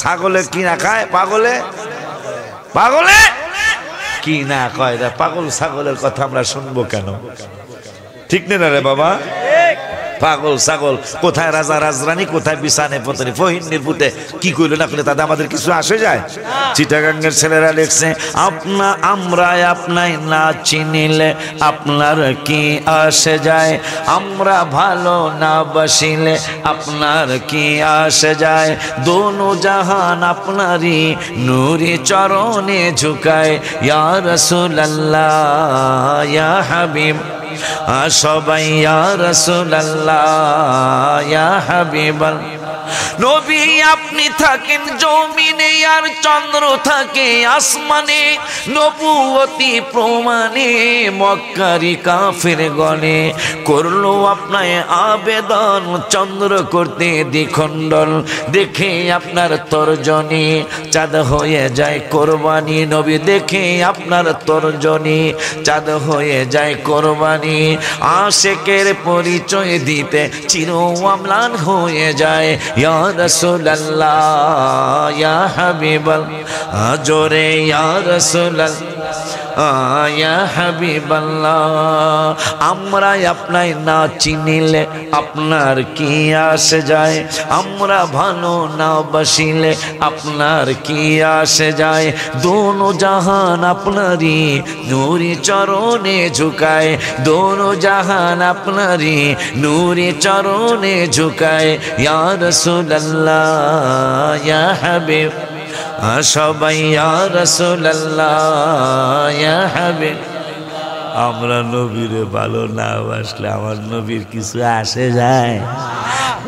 ছাগলে কি না খায়, পাগলে পাগলে কি না কয়। পাগল ছাগলের কথা আমরা শুনবো কেন? ঠিক না রে বাবা? পাগল ছাগল কোথায় রাজা রাজরানী, কোথায় বিছানে পতনি ফহিনীর পুতে কি কইল না করলে তাতে আমাদের কিছু আসে যায়? চিটাগাঙ্গের ছেলেরা লিখছে, আমরা আপনাই না চিনিলে আপনার কি আসে যায়, আমরা ভালো না বাসিলে আপনার কি আসে যায়, দোনো জাহান আপনারই নূরি চরণে ঝুকায়, ইয়া রাসূলুল্লাহ ইয়া হাবিব সবাই ইয়া রাসূলুল্লাহ ইয়া হাবিবাল্লাহ। নবী আপনি থাকেন জমিনে আর চন্দ্র থাকে আসমানে, নবুয়তি প্রমাণে মক্কারি কাফের গণে করলো আপনায় আবেদন, চন্দ্র করতে দ্বিখণ্ডল দেখে আপনার তর্জনী, চাঁদ হয়ে যায় কোরবানি, নবী দেখে আপনার তর্জনী চাঁদ হয়ে যায় কোরবানি, আশেকের পরিচয় দিতে চির অম্লান হয়ে যায়, ইয়া রাসূলুল্লাহ ইয়া হাবিবাল্লাহ জোরে ইয়া রাসূলুল্লাহ ইয়া হাবিবাল্লাহ। আমরা আপনায় না চিনিলে আপনার কি আসে যায়, আমরা ভালো না বাসিলে আপনার কি আসে যায়, দোনো জাহান আপনারই নূরি চরণে ঝুকায়, দোনো জাহান আপনারই নূরি চরণে ঝুকায়, ইয়া রাসূলুল্লাহ ইয়া হাবিব সবাই ইয়া রাসূলুল্লাহ ইয়া হাবিব। আমরা নবীর ভালো না বাসলে আমার নবীর কিছু আসে যায়?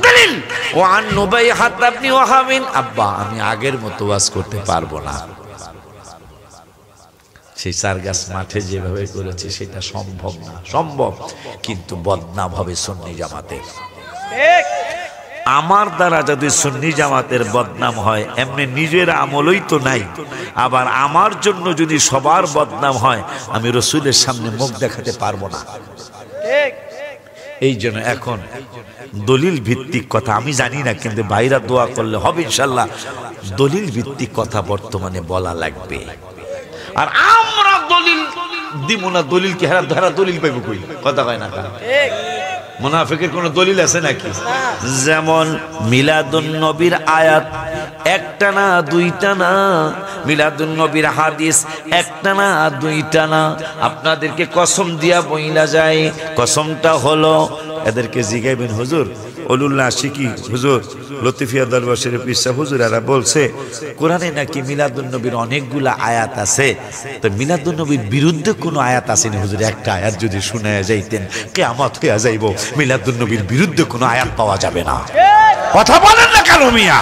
দলিল ওয়ান নুবাইহাত ইবনে ওয়াহাব, আব্বা আমি আগের মতো ওয়াজ করতে পারবো না, সেই সারগাছ মাঠে যেভাবে করেছে সেটা সম্ভব না, সম্ভব কিন্তু বদনাম হবে সুন্নি জামাতের। আমার দ্বারা যদি সুন্নি জামাতের বদনাম হয়, এমনি নিজের আমলই তো নাই, আবার আমার জন্য যদি সবার বদনাম হয়, আমি রসুলের সামনে মুখ দেখাতে পারবো না। এই জন্য এখন দলিল ভিত্তিক কথা আমি জানি না, কিন্তু ভাইরা দোয়া করলে হবে ইনশাল্লাহ। দলিল ভিত্তিক কথা বর্তমানে বলা লাগবে, আর আমরা দলিল দিব না। দলিল কি হারা দলিল পাইব কই? কথা কয় না মুনাফিকের কোন দলিল আছে নাকি? যেমন মিলাদুন নবীর আয়াত একটা না দুইটা না, মিলাদুন নবীর হাদিস একটা না দুইটা না, আপনাদেরকে কসম দিয়া বইলা যায়। কসমটা হলো, এদেরকে জিগাইবেন হুজুর অলুল্লাহ শিকি হুজুর লতিফিয়া দরবার শরীফ ইসা হুজুর এরা বলছে কোরআনে নাকি মিলাদুন নবীর অনেকগুলা আয়াত আছে, তো মিলাদুন নবীর বিরুদ্ধে কোনো আয়াত আসেনি হুজুর। একটা আয়াত যদি শুনে যাইতেন কিয়ামত হইয়া যাইব, মিলাদুন নবীর বিরুদ্ধে কোনো আয়াত পাওয়া যাবে না। কথা বলেন না কেন মিয়া?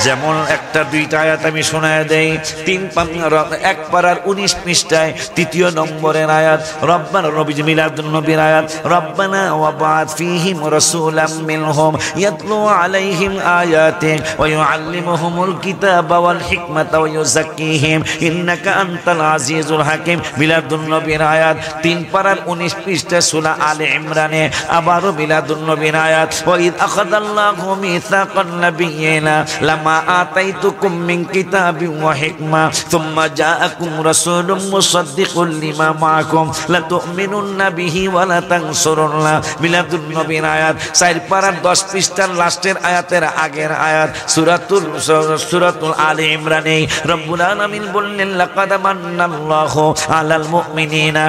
যেমন একটা দুইটা আয়াত আমি শোনায় দেই। 1 পারার 19 পৃষ্ঠায় 3 নম্বরের আয়াত, রব্বানা নবী মিলাদুন নবীর আয়াত, রব্বানা ওয়াবা'আথ ফীহিম রাসূলাম মিনহুম ইয়াতলু আলাইহিম আয়াতিক ওয়া ইউআল্লিমুহুমুল কিতাবা ওয়াল হিকমাতা ওয়া ইউযাক্কিহিম ইন্নাকা আনতাল আজিজুল হাকীম। মিলাদুন নবীর আয়াত 3 পারার 19 পৃষ্ঠা সূরা আলে ইমরানে আবারও মিলাদুন নবীর আয়াত, ওয়া ইয আখাযাল্লাহু মিসাকান নাবিয়্যিনা লামা আতাইতুকুম মিন কিতাবিন ওয়া হিকমা সুম্মা জাআকুম রাসূলুম মুসাদ্দিকুল লিমা মাআকুম লা তু'মিনুন্না বিহি ওয়া লা তানসুরুল্লাহ। মিলাদুন নবীর আয়াত 4 পারার 10 পৃষ্ঠার লাস্টের আয়াতের আগের আয়াত সূরাতুল আলে ইমরানে রব্বুল আলামিন বললেন লাকাদ মান্নাল্লাহু আলাল মুমিনিনা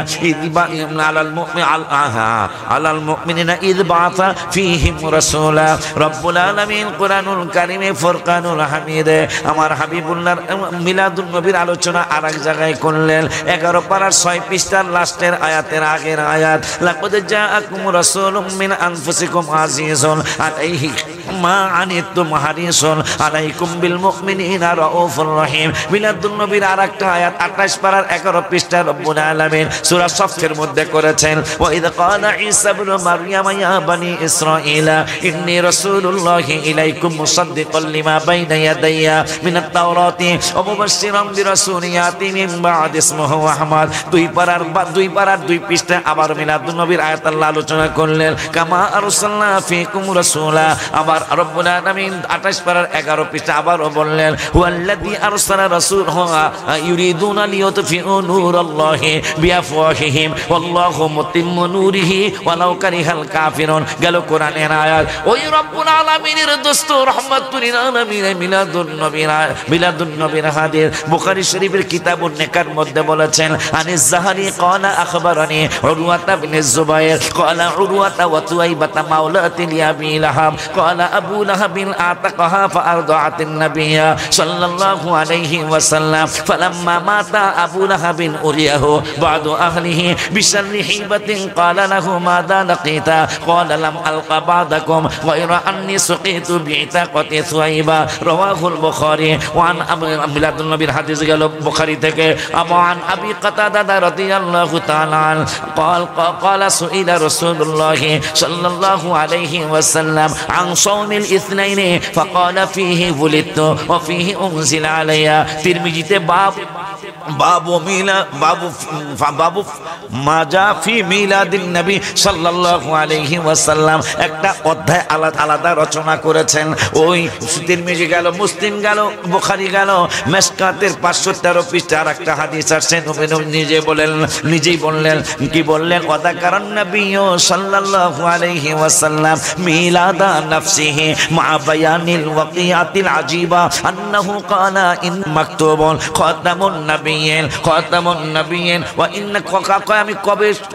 আলাল মুমিনিনা ইয বা'আথা ফীহিম রাসূলা। রব্বুল আলামিন কুরআনুল কারীমে ফুরকানুল হামিদে আমার হাবিবুল্লাহ মিলাদুন নবীর আলোচনা আরেক জায়গায় করলেন। 11 পারার 6 পৃষ্ঠার লাস্টের আয়াতের আগের আয়াত, লাকাদ জাআকুম রাসূলুম মিন আনফুসিকুম আজিজুন আলাইহি মা আনিতুম হারিসুন আলাইকুম বিল মুমিনিনা রাউফুর রহিম। মিলাদুন নবীর আরেকটা আয়াত 28 পারার 11 পৃষ্ঠা রব্বুল আলামিন সূরা সফের মধ্যে করেছেন, ওয়া ইয ক্বালা ঈসা ইবনে মারইয়াম ইয়া বানি ইসরাঈলা ইন্নী রাসূলুল্লাহি ইলাইকুম মুসাদ্দিকাল লিমা বাইনা ইয়াদাইয়া মিনাত তাওরাতি ওয়া মুবাশশিরাম বিরাসূলিন ইয়াতি মিন বা'দ ইসমুহু আহমদ। 2 পারার 2 পৃষ্ঠা আবার মিলাদুন নবীর আয়াত আল্লাহ আলোচনা করলেন, কামা আরসালনা ফীকুম রাসূলা। আবার আবার রব্বুল আলামিন 28 পারার 11 পৃষ্ঠা আবারও বললেন হুয়াল্লাযী আরসালা রাসূলাহু ইউরিদুনা লিইউতফিউ নূরাল্লাহি বিআফওয়াহিহিম ওয়াল্লাহু মুতিম্মু নূরিহি ওয়ালাউ কারিহাল কাফিরুন। গেল কোরআনের আয়াত। ওই রব্বুল আলামিনের দোস্ত রাহমাতুল লিল আলামিন মিলাদুন নবীর হাদিস বুখারী শরীফের কিতাবুন নিকার মধ্যে বলেছেন আনিস যাহারি ক্বালা আখবারানি উরওয়াতা ইবনে যুবাইর ক্বালা উরওয়াতা ওয়া তুয়াইবাতা মাওলাতি লিআবি লাহাব ক্বালা আবু লাহাবিন আতাকাহা ফাআরদাআতিন নাবিয়্যা সাল্লাল্লাহু আলাইহি ওয়াসাল্লাম ফালাম্মা মাতা আবু লাহাবিন উরিয়াহু বাদু আহলিহি বিশাররি হিবাতিন ক্বালা লাহু মাযা লাকিতা ক্বালা লাম আলকা বাদাকুম গায়রা আন্নী সুকিতু বিইতাকাতি সুয়াইবা রাওয়াহুল বুখারী ওয়া আন মিলাদুন নবীর হাদিস গেল বুখারী থেকে আমান আবি কাতাদা রাদিয়াল্লাহু তাআলা ক্বালা সুইলা রাসূলুল্লাহ সাল্লাল্লাহু আলাইহি ওয়াসাল্লাম আন সাওমিল ইসনাইনি ফাকালা ফীহি বুলিতু ওয়া ফীহি উনজিলা আলাইয়া। তিরমিজিতে বাবু মাজা ফি মিলাদিন নবী সাল্লাল্লাহু আলাইহি ওয়াসাল্লাম একটা অধ্যায় আলাদা রচনা করেছেন। ওই তিরমিজি গেল, মুসলিম গেল, বুখারী গেল, মিশকাতের 513 পৃষ্ঠার একটা হাদিস আসছে। নিজেই বললেন কি বললেন ওয়াদাকারান নবী সাল্লাল্লাহু আলাইহি ওয়াসাল্লাম মিলাদা নাফসিহি মা বায়ানিল ওয়াকিয়াতিল আজিবা আন্নাহু ক্বালা ইন মাকতুবুন খাতামুন নাবিয়্যিন ওয়া ইন্না আমি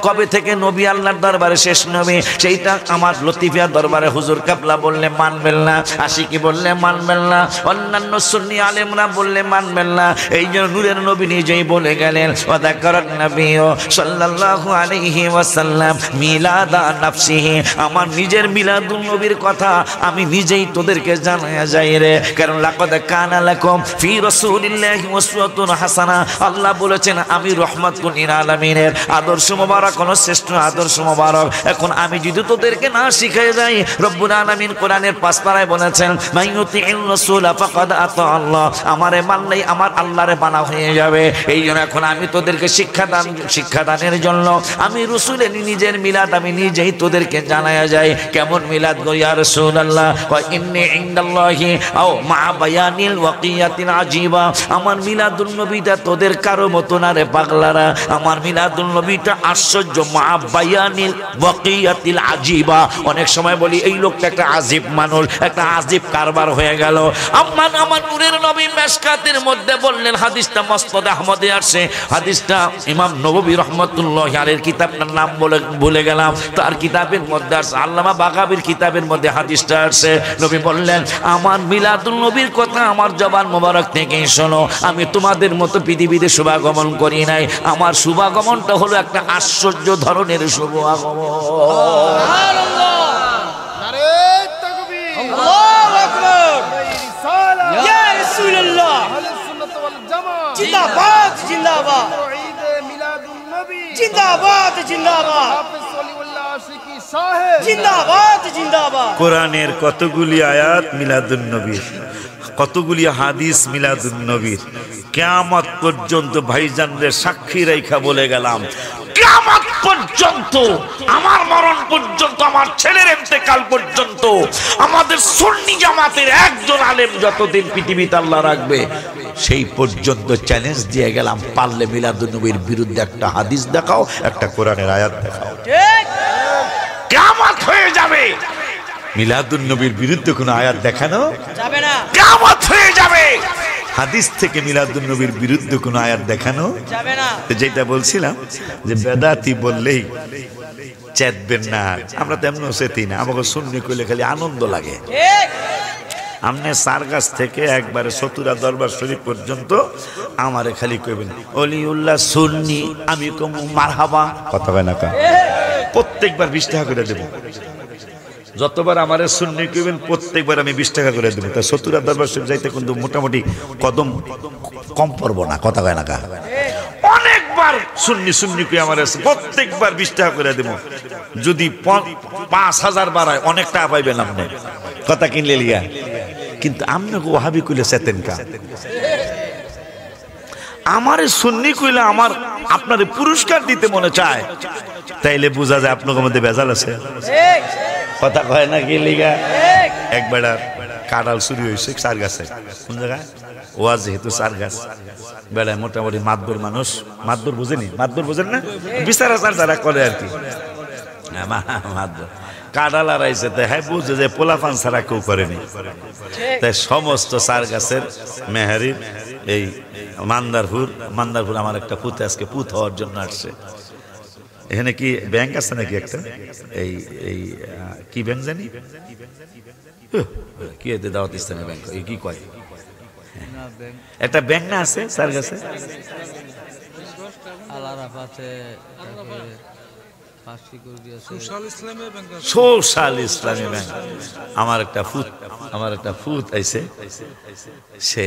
কবে থেকে নবী আল্লাহর দরবারে শেষ নবী সেইটা আমার লতিফিয়া দরবারে হুজুর কাবলা বললে মানবেন না, আশিকি বললে মানবেন না, অন্যান্য সুন্নি আলেমরা বললে মানবেন না। এই জন্য নূরের নবী নিজেই বলে গেলেন ওয়াদাকারান নবী সাল্লাল্লাহু আলাইহি ওয়াসাল্লাম মিলাদা নাফসিহি আমার নিজের মিলাদুন নবীর কথা আমি নিজেই তোদেরকে জানায়া যাই রে। কারণ লাকাদ কানা লাকুম ফি রাসূলিল্লাহি উসওয়াতুন হাসানা আল্লাহ বলেছেন আমি রহমাতুল লিল আলামিনের আদর্শ মোবারক কোন শ্রেষ্ঠ আদর্শ মোবারক। এখন আমি যদি তোদেরকে না শিখাই যাই রব্বুল আলামিন কোরআনের 5 পারায় বলেছেন মাইয়ুতির রাসূল ফাকাদ আতা আল্লাহ আমারে মানলেই আমার আল্লাহরে মানা হয়ে যাবে। এই জন্য এখন আমি তোদেরকে শিক্ষাদানের জন্য আমি রাসূলের নিজের মিলাদ আমি নিজেই তোদেরকে জানায়া যাই। কেমন মিলাদ গো ইয়া রাসূলুল্লাহ ওয়া ইন্নী ইনদাল্লাহি আও মা বায়ানিল ওয়াকিয়াতিল আজিবা আমার মিলাদুন নবীটা তোদের কারো মতো না রে পাগলারা। আমার মিলাদুন নবীটা আশ্চর্য মা বায়ানিল ওয়াকিয়াতিল আজিবা। অনেক সময় বলি এই লোকটা একটা আজীব মানুষ, একটা আজীব কারবার হয়ে গেল। আমার নূরের নবী মিশকাতের মধ্যে বললেন হাদিসটা মুসনাদ আহমদে আসছে। হাদিসটা ইমাম নববী রাহমাতুল্লাহি আলাইহির কিতাবটার নাম ভুলে গেলাম, তার কিতাবের মধ্যে আসছে, আল্লামা বাগাবীর কিতাবের মধ্যে হাদিসটা আসছে। নবী বললেন আমার মিলাদুন নবীর কথা আমার জবান মোবারক থেকে শোনো। আমি তোমাদের মতো পৃথিবীতে শুভাগমন করি নাই, আমার শুভাগমনটা হলো একটা আশ্চর্য ধরনের শুভাগমন। সুবহানাল্লাহ, নারে তাকবীর, আল্লাহু আকবার, ইয়া রাসূলুল্লাহ, আহলুস সুন্নাত ওয়াল জামাত জিন্দাবাদ জিন্দাবাদ, ঈদ মিলাদুন নবী জিন্দাবাদ জিন্দাবাদ, হাফেজ ওলিউল্লাহ আশিকি সাহেব জিন্দাবাদ জিন্দাবাদ। কোরআনের কতগুলি আয়াত মিলাদুন নবীর, কতগুলি হাদিস মিলাদুন নবীর। কিয়ামত পর্যন্ত ভাইজানদের সাক্ষী রেখা বলে গেলাম কিয়ামত পর্যন্ত, আমার মরণ পর্যন্ত, আমার ছেলের ইন্তেকাল পর্যন্ত, আমাদের সুন্নি জামাতের একজন আলেম যতদিন পৃথিবীতে আল্লাহ রাখবে সেই পর্যন্ত চ্যালেঞ্জ দিয়ে গেলাম পারলে মিলাদুন নবীর বিরুদ্ধে একটা হাদিস দেখাও, একটা কোরআনের আয়াত দেখাও, ঠিক কিয়ামত হয়ে যাবে। মিলাদুন নবীর বিরুদ্ধে কোনো আয়াত দেখানো যাবে না, কিয়ামত হয়ে যাবে। হাদিস থেকে মিলাদুন নবীর বিরুদ্ধে কোনো আয়াত দেখানো যাবে না। যেটা বলছিলাম যে বেদাতি বললেই চেতবেন না, আমরা তেমন চেতি না, আমাকে সুন্নি কইলে খালি আনন্দ লাগে। আমনে সারগাছ থেকে একবারে সতুরা দরবার শরীফ পর্যন্ত আমারে খালি কইবেন ওলিউল্লাহ সুন্নি, আমি কম মারহাবা, কথা কয় না কা, প্রত্যেকবার 20 টাকা করে দেব। যতবার আমারে সুন্নি কইবেন প্রত্যেকবার আমি 20 টাকা করে দেব। তা সতুরা দরবার শরীফ যাইতে কিন্তু মোটামুটি কদম কম পড়ব না, কথা কয় না কা, অনেকবার সুন্নি কই আমারে প্রত্যেকবার 20 টাকা করে দেব। যদি 5000 বাড়ায় অনেক টাকা পাইবেন আপনি, কথা কিনলে লিয়া। কিন্তু আপনি ওয়াহাবি কইলে চেতেন কা, আমারে সুন্নি কইলে আমার আপনারে পুরস্কার দিতে মনে চায়, তাইলে বোঝা যায় আপনাদের মধ্যে ভেজাল আছে, কথা কয় না কি লিগা। এক বেড়ার কাঁঠাল চুরি হয়েছে সার গাছে, কোন জায়গায় ওয়াজ যেহেতু সার গাছ, বেড়ায় মোটামুটি মাতবর মানুষ, মাতবর বুঝেনি, মাতবর বুঝেন না, বিচার আচার যারা করে আর কি, মাতবর কাঁঠাল আড়াইছে, তাই হ্যাঁ বুঝে যে পোলাপান ছাড়া কেউ করেনি, তাই সমস্ত সার গাছের মেহারির এই মান্দারপুর আমার একটা পুত আজকে পুত হওয়ার জন্য আসছে। এখানে কি ব্যাংক আছে নাকি একটা, এই এই কি ব্যাংক জানি, কি দাওয়াত ইসলামী ব্যাংক, এই কি কয় একটা ব্যাংক না আছে স্যার কাছে, সোশ্যাল ইসলামী ব্যাংক। আমার একটা ফুত আইছে, সে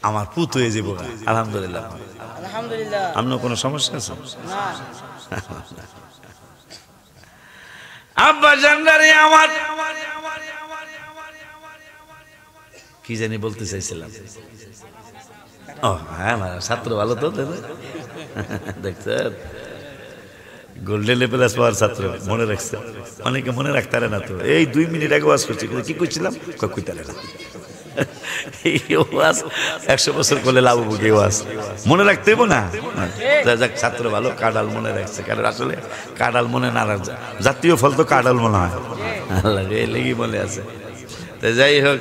আমার পুত হয়ে যাব, আলহামদুলিল্লাহ। আপনার কোনো সমস্যা আছে? আব্বা জানদারে আমার কি জানি বলতে চাইছিলাম, ও হ্যাঁ ছাত্র ভালো তো দেখছেন, গোল্ডেন লেভেলাস পাওয়ার ছাত্র মনে রাখছে, অনেকে মনে রাখতে পারে না তো। এই 2 মিনিট আগে ওয়াজ করছি, কি করছিলাম কইতে পারে না, 100 বছর করলে লাভ হবে, ওয়াজ মনে রাখতে হইব না। যাক ছাত্র ভালো, কাঁঠাল মনে রাখছে, কারণ আসলে কাঁঠাল মনে না রাখছে, জাতীয় ফল তো কাঁঠাল মনে হয়, আল্লাহ লেগে মনে আছে। তো যাই হোক,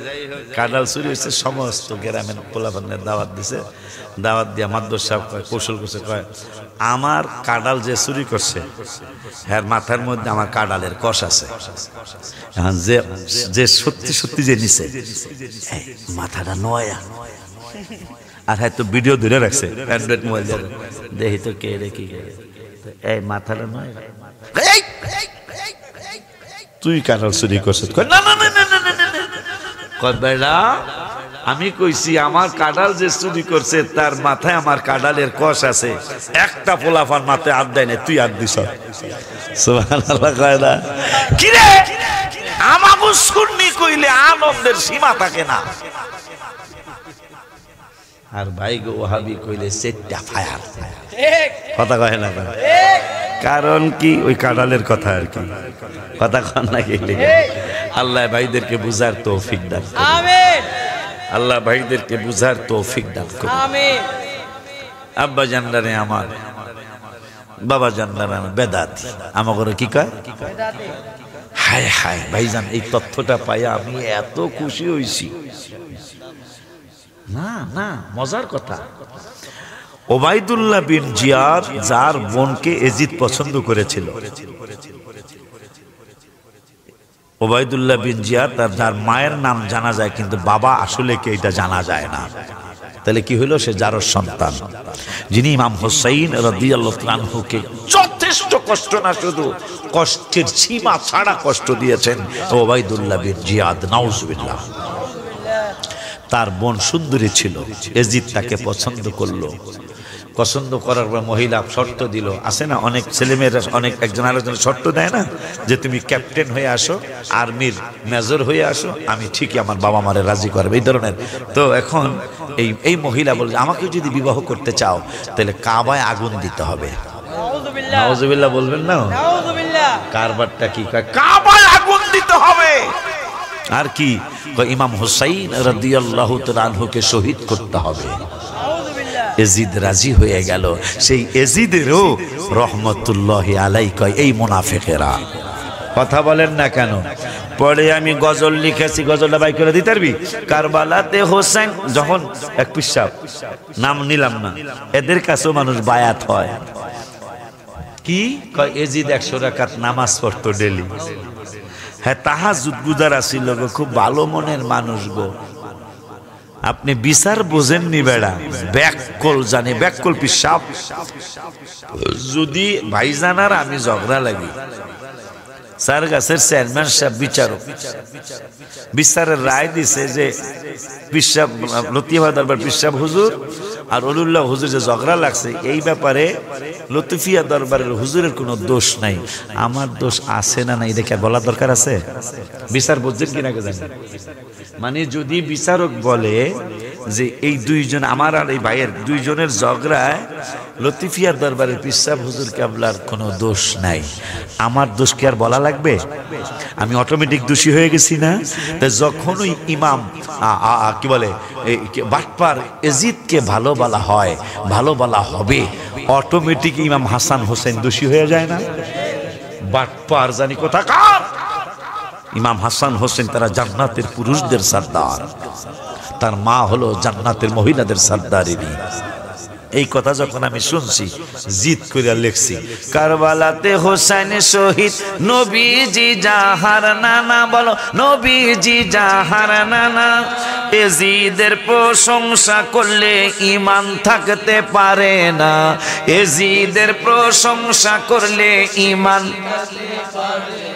কাঁঠাল চুরি হয়েছে, সমস্ত গ্রামের পোলাপানের দাওয়াত দিছে, দাওয়াত দিয়া মাদ্দর সাহেব কয়, কৌশল করছে, কয় আমার কাঁঠাল যে চুরি করছে হ্যাঁ মাথার মধ্যে আমার কাঁঠালের কষ আছে, যে সত্যি সত্যি যে নিছে মাথাটা নয়া, আর হ্যাঁ তো ভিডিও ধরে রাখছে অ্যান্ড্রয়েড মোবাইল, দেখি তো কে রে কি এই মাথাটা নয়, তুই কাঁঠাল চুরি করছিস? না না না না না না, কয় বেড়া আমি কইছি আমার কাঁঠাল যে চুরি করছে তার মাথায় আমার কাঁঠালের কষ আছে, একটা পোলাপান মাথায় হাত দেয় না, তুই হাত দিছ। সুবহানাল্লাহ কয় না কি রে, আমাগো সুন্নি কইলে আনন্দের সীমা থাকে না, আর ভাই গো ওয়াহাবি কইলে সেটা ফায়ার, কথা কয় না, কারণ কি ওই কাঁঠালের কথা আর কি, কথা কন না গেলে। আল্লাহ ভাইদেরকে বুঝার তৌফিক দান করুন, আমিন। আল্লাহ ভাইদেরকে বুঝার তৌফিক দান করুন, আমিন। আব্বা জানদারে আমার, বাবা জানদারে আমার বেদাতি, আমার ঘরে কি কয় বেদাতি। হায় হায় ভাইজান, এই তথ্যটা পাইয়া আমি এত খুশি হইছি, না না মজার কথা। ওবাইদুল্লাহ বিন জিয়াদ যার বোনকে এজিদ পছন্দ করেছিল, ওবাইদুল্লাহ বিন জিয়াদ যার মায়ের নাম জানা যায় কিন্তু বাবা আসলে কে এটা জানা যায় না, তাহলে কি হইল, সে যার সন্তান, যিনি ইমাম হুসাইন রাদিয়াল্লাহু আনহুকে যথেষ্ট কষ্ট, না শুধু কষ্টের সীমা ছাড়া কষ্ট দিয়েছেন ওবাইদুল্লাহ বিন জিয়াদ, নাউজুবিল্লাহ। তার বোন সুন্দরী ছিল, এজিদ তাকে পছন্দ করলো, পছন্দ করার পর মহিলা শর্ত দিল, আছে না অনেক ছেলেমেয়েরা অনেক একজন আরেকজন শর্ত দেয় না, যে তুমি ক্যাপ্টেন হয়ে আসো, আর্মির মেজর হয়ে আসো, আমি ঠিকই আমার বাবা মারে রাজি করবে, এই ধরনের। তো এখন এই মহিলা বলে আমাকে যদি বিবাহ করতে চাও তাহলে কাবায় আগুন দিতে হবে, নাউজুবিল্লাহ বলবেন না, কারবারটা কি কাবায় আগুন দিতে হবে, আর কি ইমাম হুসাইন রাদিয়াল্লাহু তাআলা আনহুকে শহীদ করতে হবে। এজিদ রাজি হয়ে গেল, সেই এজিদেরও রহমতুল্লাহি আলাইহি কয় এই মুনাফিকেরা, কথা বলেন না কেন? পরে আমি গজল লিখেছি, গজলটা বাই করে দিতে পারবি, কারবালাতে হোসেন যখন এক পিসাব, নাম নিলাম না, এদের কাছেও মানুষ বায়াত হয়, কি কয় এজিদ 100 রাকাত নামাজ পড়তো ডেলি, হ্যাঁ তাহাজ্জুদ গুজার ছিল গো, খুব ভালো মনের মানুষ গো। আপনি বিচার বোঝেননি বেড়া, ব্যাককল জানি, ব্যাককল পিসাব। যদি ভাইজান আর আমি ঝগড়া লাগি, স্যার গাছের চেয়ারম্যান সাহেব বিচারক, বিচারের রায় দিছে যে পিসাব লতিফা দরবার পিসাব হুজুর আর অলিউল্লাহ হুজুর যে ঝগড়া লাগছে, এই ব্যাপারে লতিফিয়া দরবারের হুজুরের কোনো দোষ নাই, আমার দোষ আছে না নাই দেখে বলার দরকার আছে। বিচার বুঝছেন কিনা জানি, মানে যদি বিচারক বলে যে এই দুইজন আমার আর এই ভাইয়ের দুইজনের ঝগড়ায় লতিফিয়ার দরবারের পিসাব হুজুর কেবলার কোনো দোষ নাই। আমার দোষ কি আর বলা লাগবে? আমি অটোমেটিক দোষী হয়ে গেছি না? তাই যখন ওই ইমাম কি বলে বাটপার এজিদকে ভালো বলা হয়, ভালো বলা হবে, অটোমেটিক ইমাম হাসান হোসেন দোষী হয়ে যায় না? বাটপার জানি কোথাকার ইমাম হাসান হোসেন তারা জান্নাতের পুরুষদের সর্দার, তার মা হলো জান্নাতের মহিলাদের সর্দারেরই। এই কথা যখন আমি শুনছি জিদ করিয়া লিখছি, কারবালাতে হোসেন শহীদ নবীজি জাহার নানা, বলো নবীজি জাহার নানা। এজিদের প্রশংসা করলে ঈমান থাকতে পারে না, এজিদের প্রশংসা করলে ঈমান থাকতে পারে না।